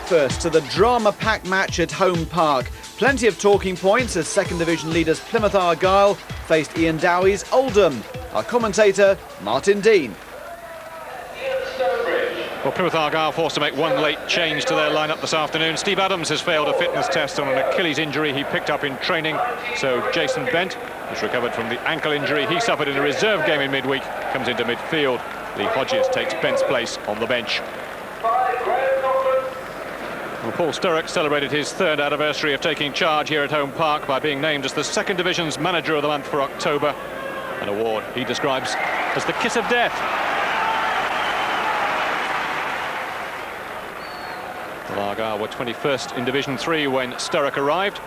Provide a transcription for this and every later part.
first to the drama-packed match at Home Park. Plenty of talking points as second division leaders Plymouth Argyle faced Ian Dowie's Oldham. Our commentator, Martin Dean. Well, Plymouth Argyle forced to make one late change to their lineup this afternoon. Steve Adams has failed a fitness test on an Achilles injury he picked up in training. So Jason Bent, who's recovered from the ankle injury he suffered in a reserve game in midweek, comes into midfield. Lee Hodges takes Bent's place on the bench. Well, Paul Sturrock celebrated his third anniversary of taking charge here at Home Park by being named as the second division's manager of the month for October, an award he describes as the kiss of death. Well, Argyle were 21st in Division 3 when Sturrock arrived.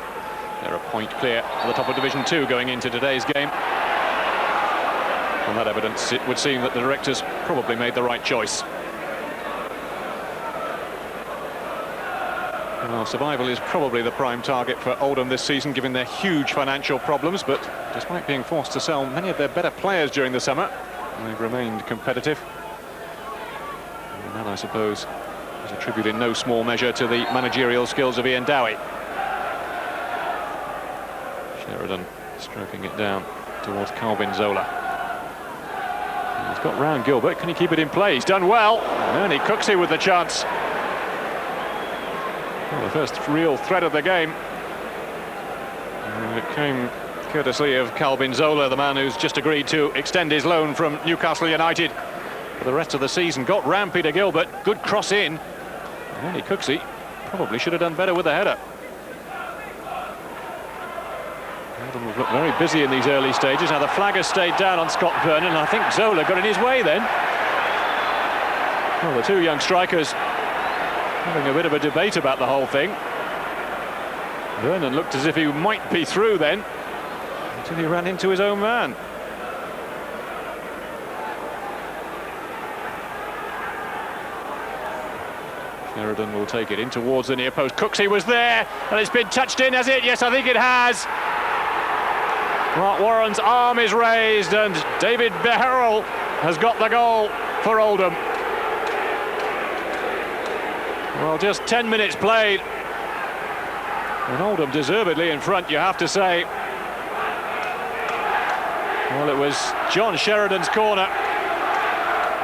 They're a point clear at the top of Division 2 going into today's game. On that evidence, it would seem that the directors probably made the right choice. Well, survival is probably the prime target for Oldham this season, given their huge financial problems, but despite being forced to sell many of their better players during the summer, they've remained competitive. And that, I suppose, is a tribute in no small measure to the managerial skills of Ian Dowie. Sheridan stroking it down towards Calvin Zola. He's got round Gilbert. Can he keep it in play? He's done well. And Ernie Cooksey with the chance. Well, the first real threat of the game. And it came courtesy of Calvin Zola, the man who's just agreed to extend his loan from Newcastle United for the rest of the season. Got rampy to Gilbert. Good cross in. And Ernie Cooksey probably should have done better with the header. Oldham have looked very busy in these early stages. Now the flag has stayed down on Scott Vernon, and I think Zola got in his way then. Well, the two young strikers having a bit of a debate about the whole thing. Vernon looked as if he might be through then, until he ran into his own man. Sheridan will take it in towards the near post. Cooksey was there, and it's been touched in, has it? Yes, I think it has. Mark Warren's arm is raised, and David Beharrell has got the goal for Oldham. Well, just 10 minutes played, and Oldham deservedly in front, you have to say. Well, it was John Sheridan's corner,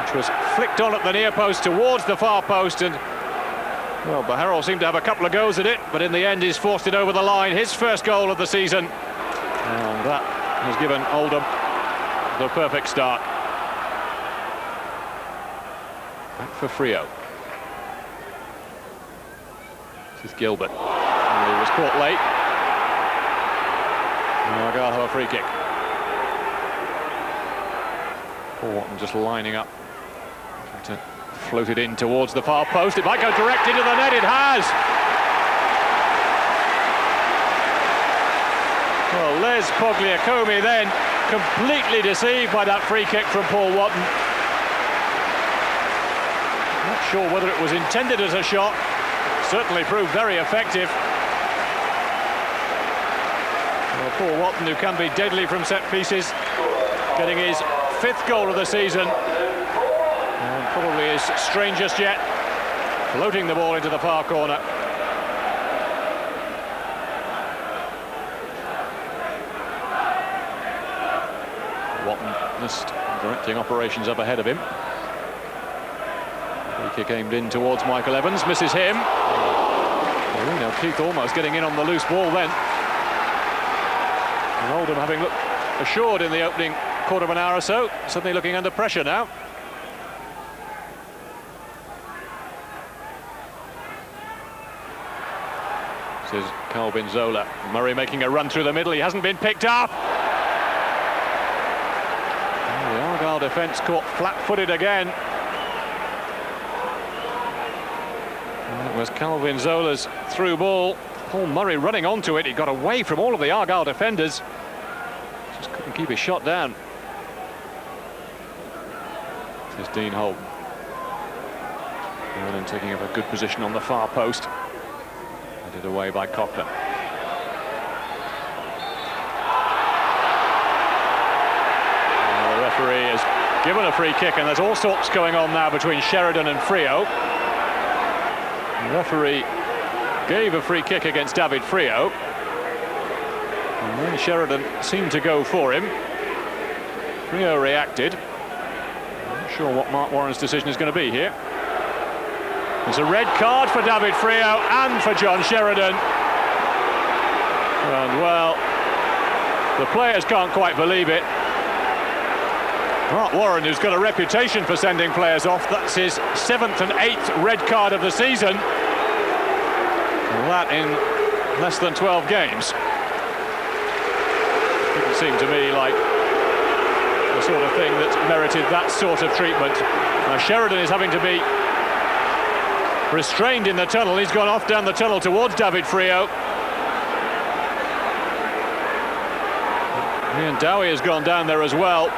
which was flicked on at the near post towards the far post, and well, Beharrell seemed to have a couple of goes at it, but in the end he's forced it over the line. His first goal of the season, and that has given Oldham the perfect start. Back for Freo. This is Gilbert. And he was caught late. And Argyle have a free kick. Paul Watton just lining up to float it in towards the far post. It might go direct into the net. It has. Well, Les Pogliacomi then completely deceived by that free kick from Paul Watton. Not sure whether it was intended as a shot. Certainly proved very effective. Well, Paul Watton, who can be deadly from set pieces, getting his 5th goal of the season, and probably his strangest yet, floating the ball into the far corner. Watton just directing operations up ahead of him. Free kick aimed in towards Michael Evans, misses him. Oh, now Keith almost getting in on the loose ball then. And Oldham, having looked assured in the opening quarter of an hour or so, suddenly looking under pressure now. This is Calvin Zola. Murray making a run through the middle. He hasn't been picked up. Oh, the Argyle defence caught flat-footed again. And it was Calvin Zola's through ball. Paul Murray running onto it. He got away from all of the Argyle defenders. Just couldn't keep his shot down. This is Dean Holden. And then taking up a good position on the far post. Headed away by Cochran. The referee has given a free kick, and there's all sorts going on now between Sheridan and Freo. The referee gave a free kick against David Freo, and then Sheridan seemed to go for him. Freo reacted. I'm not sure what Mark Warren's decision is going to be here. There's a red card for David Freo and for John Sheridan. And well, the players can't quite believe it. Mark Warren, who's got a reputation for sending players off, that's his 7th and 8th red card of the season. And that in less than 12 games. Didn't seem to me like the sort of thing that merited that sort of treatment. Now Sheridan is having to be restrained in the tunnel. He's gone off down the tunnel towards David Freo. Ian Dowie has gone down there as well.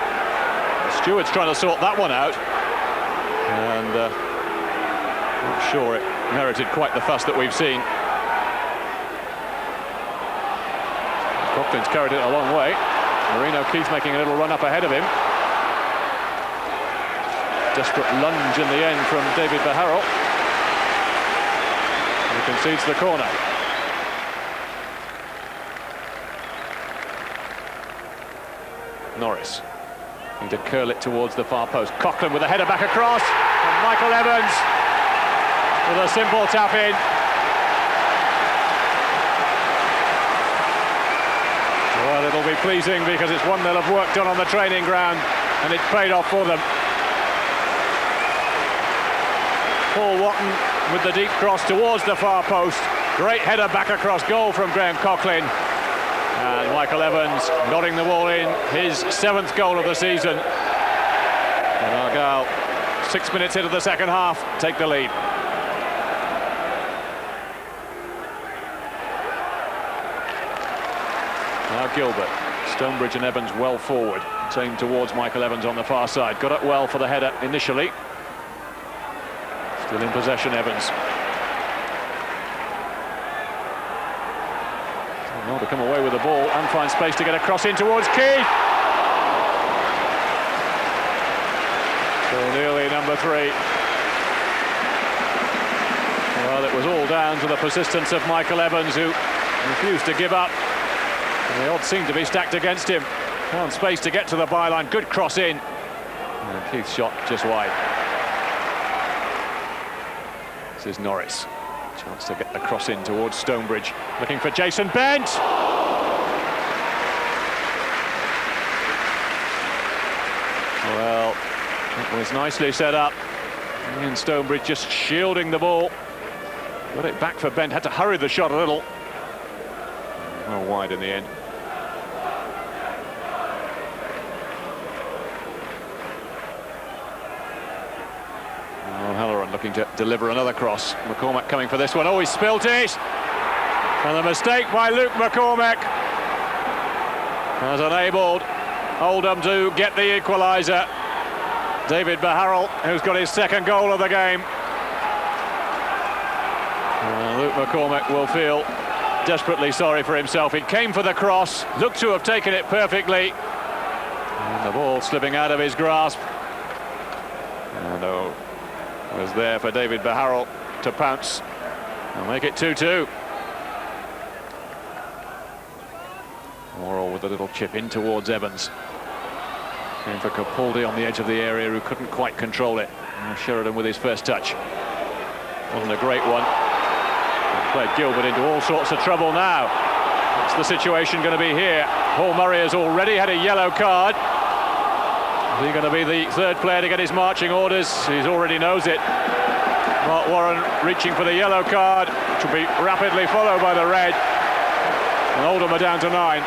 Stewart's trying to sort that one out, and not sure it merited quite the fuss that we've seen. Coughlin's carried it a long way. Marino Keith making a little run up ahead of him. Desperate lunge in the end from David Baharrel. He concedes the corner. Norris need to curl it towards the far post. Coughlan with a header back across, and Michael Evans with a simple tap in. Well, it'll be pleasing because it's 1-0 of work done on the training ground, and it paid off for them. Paul Watton with the deep cross towards the far post. Great header back across goal from Graham Coughlan. And Michael Evans nodding the ball in, his 7th goal of the season. And Argyle, 6 minutes into the second half, take the lead. Now Gilbert, Stonebridge and Evans well forward. Same towards Michael Evans on the far side. Got it well for the header initially. Still in possession, Evans. To come away with the ball and find space to get a cross in towards Keith. So nearly number 3. Well, it was all down to the persistence of Michael Evans, who refused to give up. And the odds seemed to be stacked against him. Found space to get to the byline. Good cross in. And Keith's shot just wide. This is Norris. Chance to get the cross in towards Stonebridge. Looking for Jason Bent. Well, it was nicely set up. Ian Stonebridge just shielding the ball. Got it back for Bent. Had to hurry the shot a little. Well, wide in the end. Halloran looking to deliver another cross. McCormack coming for this one. Oh, he spilt it! And the mistake by Luke McCormack has enabled Oldham to get the equaliser. David Baharrel, who's got his 2nd goal of the game. Luke McCormack will feel desperately sorry for himself. He came for the cross, looked to have taken it perfectly, and the ball slipping out of his grasp. And was there for David Baharrel to pounce and make it 2-2. Morrell with a little chip in towards Evans. Came for Capaldi on the edge of the area, who couldn't quite control it. And Sheridan with his first touch. Wasn't a great one. Played Gilbert into all sorts of trouble now. What's the situation going to be here? Paul Murray has already had a yellow card. Is he going to be the 3rd player to get his marching orders? He already knows it. Mark Warren reaching for the yellow card, which will be rapidly followed by the red. And Oldham are down to 9.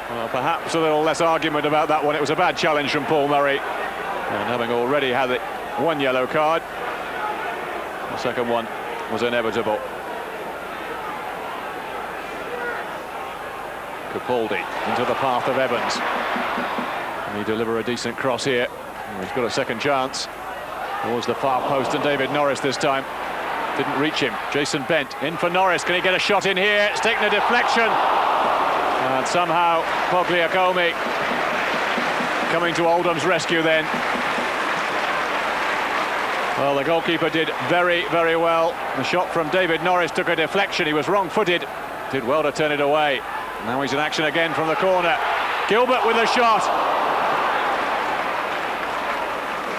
Well, perhaps a little less argument about that one. It was a bad challenge from Paul Murray. And having already had it 1 yellow card, the 2nd one was inevitable. Capaldi into the path of Evans. Can he deliver a decent cross here? He's got a 2nd chance. Towards the far post, and David Norris this time didn't reach him. Jason Bent in for Norris. Can he get a shot in here? It's taken a deflection. And somehow Pogliacomi coming to Oldham's rescue then. Well, the goalkeeper did very, very well. The shot from David Norris took a deflection. He was wrong-footed. Did well to turn it away. Now he's in action again from the corner. Gilbert with a shot.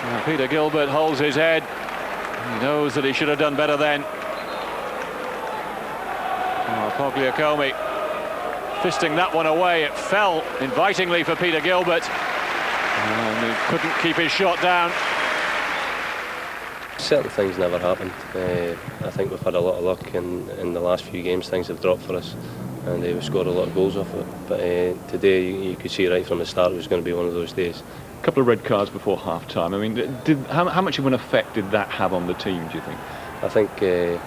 And Peter Gilbert holds his head. He knows that he should have done better then. Oh, Pogliacomi fisting that one away. It fell invitingly for Peter Gilbert. And he couldn't keep his shot down. Certain things never happened. I think we've had a lot of luck in the last few games. Things have dropped for us, and we've scored a lot of goals off it. But today, you could see right from the start it was going to be one of those days. A couple of red cards before half-time. I mean, how much of an effect did that have on the team, do you think? I think, in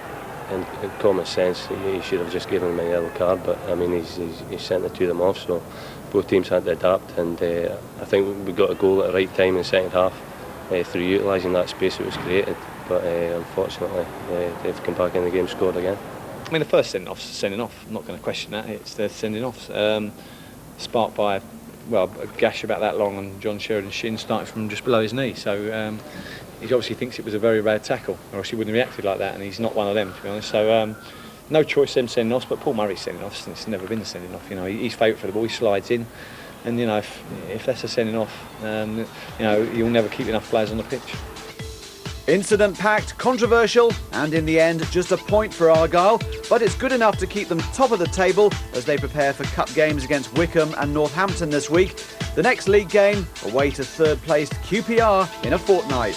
common sense, he should have just given him a yellow card. But I mean, he's sent the two of them off, so both teams had to adapt. And I think we got a goal at the right time in the second half. Through utilising that space that was created, but unfortunately they've come back in the game, scored again. I mean, the first sending off, I'm not going to question that, it's the sending off. Sparked by, well, a gash about that long on John Sheridan's shin, starting from just below his knee, so he obviously thinks it was a very bad tackle, or else he wouldn't have reacted like that, and he's not one of them, to be honest. So no choice them sending off, but Paul Murray's sending off since it's never been sending off. You know, he's favourite for the ball, he slides in. And you know, if that's a sending off, you know, you'll never keep enough players on the pitch. Incident-packed, controversial, and in the end, just a point for Argyle. But it's good enough to keep them top of the table as they prepare for cup games against Wycombe and Northampton this week. The next league game, away to third-placed QPR in a fortnight.